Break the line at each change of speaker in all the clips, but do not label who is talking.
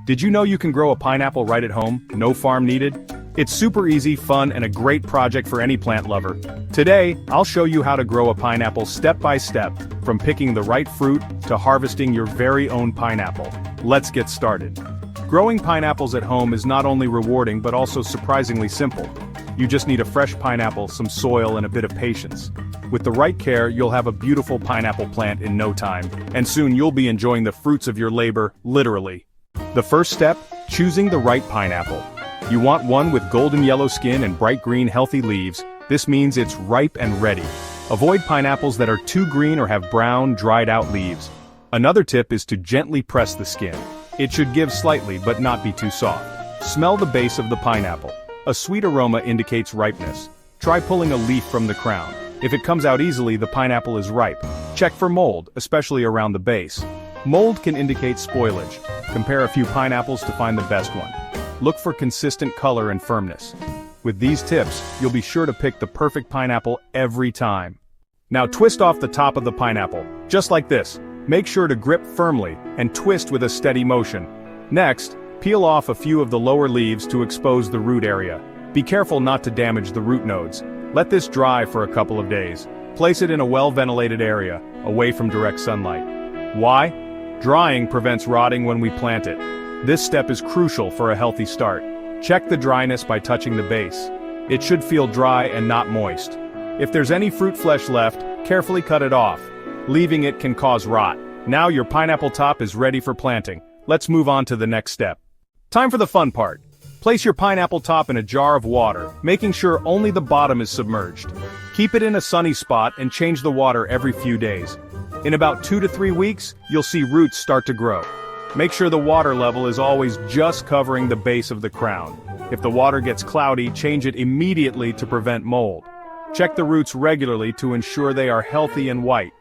Did you know you can grow a pineapple right at home, no farm needed? It's super easy, fun, and a great project for any plant lover. Today, I'll show you how to grow a pineapple step by step, from picking the right fruit to harvesting your very own pineapple. Let's get started. Growing pineapples at home is not only rewarding but also surprisingly simple. You just need a fresh pineapple, some soil, and a bit of patience. With the right care, you'll have a beautiful pineapple plant in no time, and soon you'll be enjoying the fruits of your labor, literally. The first step, choosing the right pineapple. You want one with golden yellow skin and bright green healthy leaves. This means it's ripe and ready. Avoid pineapples that are too green or have brown, dried out leaves. Another tip is to gently press the skin. It should give slightly but not be too soft. Smell the base of the pineapple. A sweet aroma indicates ripeness. Try pulling a leaf from the crown. If it comes out easily, the pineapple is ripe. Check for mold, especially around the base. Mold can indicate spoilage. Compare a few pineapples to find the best one. Look for consistent color and firmness. With these tips, you'll be sure to pick the perfect pineapple every time. Now twist off the top of the pineapple, just like this. Make sure to grip firmly and twist with a steady motion. Next, peel off a few of the lower leaves to expose the root area. Be careful not to damage the root nodes. Let this dry for a couple of days. Place it in a well-ventilated area, away from direct sunlight. Why? Drying prevents rotting when we plant it. This step is crucial for a healthy start. Check the dryness by touching the base. It should feel dry and not moist. If there's any fruit flesh left, carefully cut it off. Leaving it can cause rot. Now your pineapple top is ready for planting. Let's move on to the next step. Time for the fun part. Place your pineapple top in a jar of water, making sure only the bottom is submerged. Keep it in a sunny spot and change the water every few days. In about 2 to 3 weeks, you'll see roots start to grow. Make sure the water level is always just covering the base of the crown. If the water gets cloudy, change it immediately to prevent mold. Check the roots regularly to ensure they are healthy and white.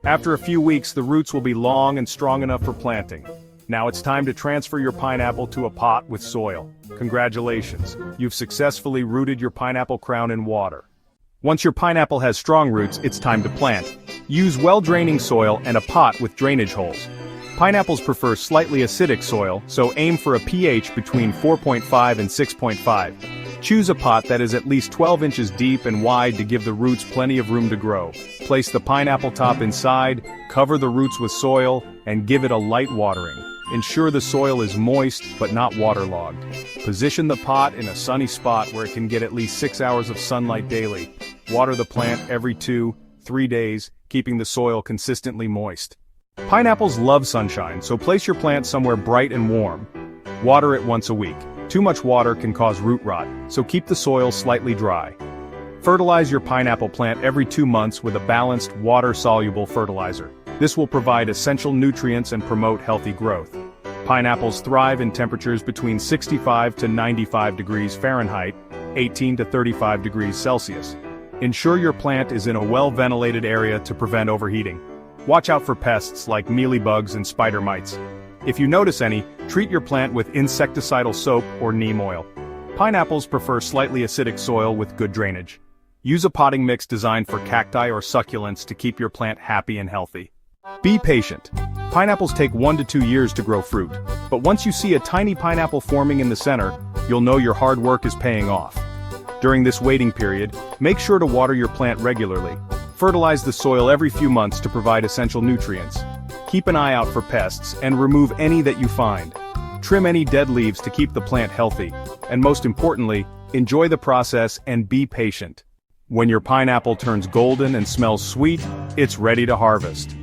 After a few weeks, the roots will be long and strong enough for planting. Now it's time to transfer your pineapple to a pot with soil. Congratulations, you've successfully rooted your pineapple crown in water. Once your pineapple has strong roots, it's time to plant. Use well-draining soil and a pot with drainage holes. Pineapples prefer slightly acidic soil, so aim for a pH between 4.5 and 6.5. Choose a pot that is at least 12 inches deep and wide to give the roots plenty of room to grow. Place the pineapple top inside, cover the roots with soil, and give it a light watering. Ensure the soil is moist but not waterlogged. Position the pot in a sunny spot where it can get at least 6 hours of sunlight daily. Water the plant every 2-3 days, keeping the soil consistently moist. Pineapples love sunshine, so place your plant somewhere bright and warm. Water it once a week. Too much water can cause root rot, so keep the soil slightly dry. Fertilize your pineapple plant every 2 months with a balanced, water-soluble fertilizer. This will provide essential nutrients and promote healthy growth. Pineapples thrive in temperatures between 65 to 95 degrees Fahrenheit, 18 to 35 degrees Celsius. Ensure your plant is in a well-ventilated area to prevent overheating. Watch out for pests like mealybugs and spider mites. If you notice any, treat your plant with insecticidal soap or neem oil. Pineapples prefer slightly acidic soil with good drainage. Use a potting mix designed for cacti or succulents to keep your plant happy and healthy. Be patient. Pineapples take 1 to 2 years to grow fruit, but once you see a tiny pineapple forming in the center, you'll know your hard work is paying off. During this waiting period, make sure to water your plant regularly. Fertilize the soil every few months to provide essential nutrients. Keep an eye out for pests and remove any that you find. Trim any dead leaves to keep the plant healthy. And most importantly, enjoy the process and be patient. When your pineapple turns golden and smells sweet, it's ready to harvest.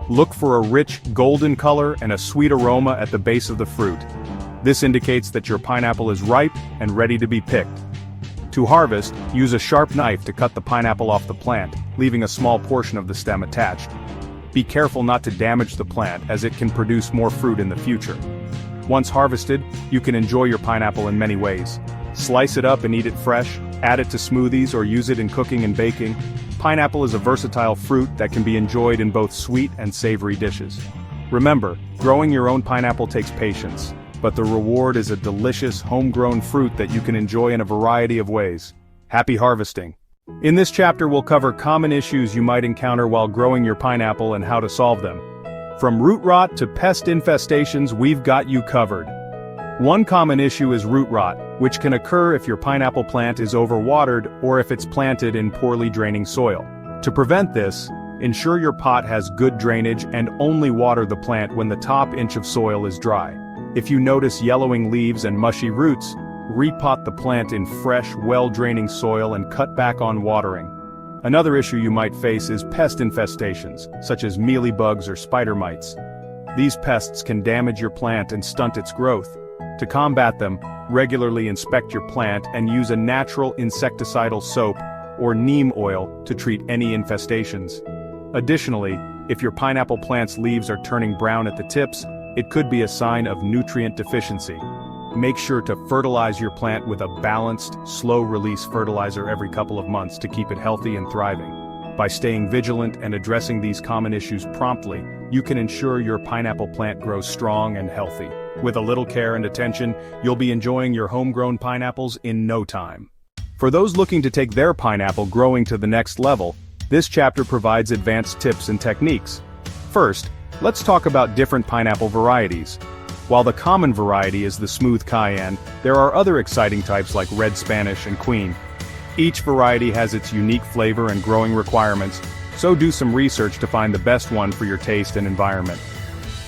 Look for a rich golden color and a sweet aroma at the base of the fruit. This indicates that your pineapple is ripe and ready to be picked. To harvest, use a sharp knife to cut the pineapple off the plant, leaving a small portion of the stem attached. Be careful not to damage the plant, as it can produce more fruit in the future. Once harvested, you can enjoy your pineapple in many ways. Slice it up and eat it fresh, add it to smoothies or use it in cooking and baking. Pineapple is a versatile fruit that can be enjoyed in both sweet and savory dishes. Remember, growing your own pineapple takes patience, but the reward is a delicious, homegrown fruit that you can enjoy in a variety of ways. Happy harvesting! In this chapter we'll cover common issues you might encounter while growing your pineapple and how to solve them. From root rot to pest infestations, we've got you covered. One common issue is root rot, which can occur if your pineapple plant is overwatered or if it's planted in poorly draining soil. To prevent this, ensure your pot has good drainage and only water the plant when the top inch of soil is dry. If you notice yellowing leaves and mushy roots, repot the plant in fresh, well-draining soil and cut back on watering. Another issue you might face is pest infestations, such as mealybugs or spider mites. These pests can damage your plant and stunt its growth. To combat them, regularly inspect your plant and use a natural insecticidal soap or neem oil to treat any infestations. Additionally, if your pineapple plant's leaves are turning brown at the tips, it could be a sign of nutrient deficiency. Make sure to fertilize your plant with a balanced, slow-release fertilizer every couple of months to keep it healthy and thriving. By staying vigilant and addressing these common issues promptly, you can ensure your pineapple plant grows strong and healthy. With a little care and attention, you'll be enjoying your homegrown pineapples in no time. For those looking to take their pineapple growing to the next level, this chapter provides advanced tips and techniques. First, let's talk about different pineapple varieties. While the common variety is the smooth cayenne, there are other exciting types like red Spanish and queen. Each variety has its unique flavor and growing requirements, so do some research to find the best one for your taste and environment.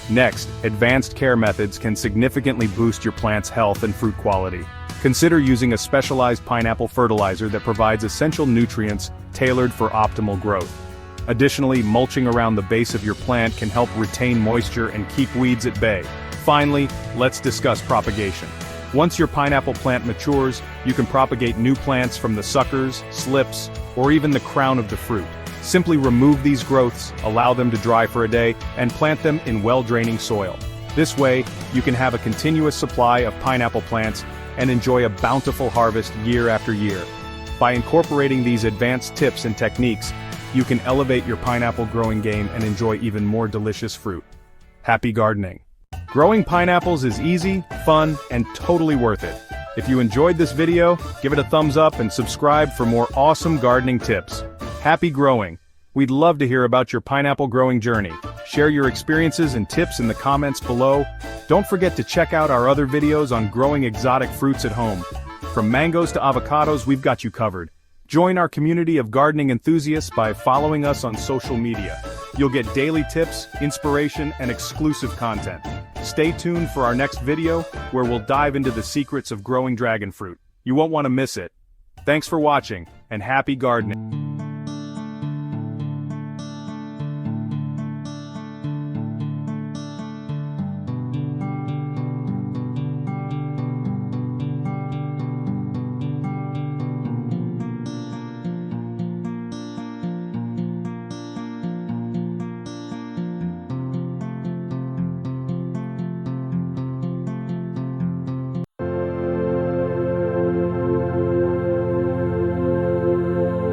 Next, advanced care methods can significantly boost your plant's health and fruit quality. Consider using a specialized pineapple fertilizer that provides essential nutrients tailored for optimal growth. Additionally, mulching around the base of your plant can help retain moisture and keep weeds at bay. Finally, let's discuss propagation. Once your pineapple plant matures, you can propagate new plants from the suckers, slips, or even the crown of the fruit. Simply remove these growths, allow them to dry for a day, and plant them in well-draining soil. This way, you can have a continuous supply of pineapple plants and enjoy a bountiful harvest year after year. By incorporating these advanced tips and techniques, you can elevate your pineapple growing game and enjoy even more delicious fruit. Happy gardening! Growing pineapples is easy, fun, and totally worth it. If you enjoyed this video, give it a thumbs up and subscribe for more awesome gardening tips. Happy growing! We'd love to hear about your pineapple growing journey. Share your experiences and tips in the comments below. Don't forget to check out our other videos on growing exotic fruits at home. From mangoes to avocados, we've got you covered. Join our community of gardening enthusiasts by following us on social media. You'll get daily tips, inspiration, and exclusive content. Stay tuned for our next video, where we'll dive into the secrets of growing dragon fruit. You won't want to miss it. Thanks for watching, and happy gardening.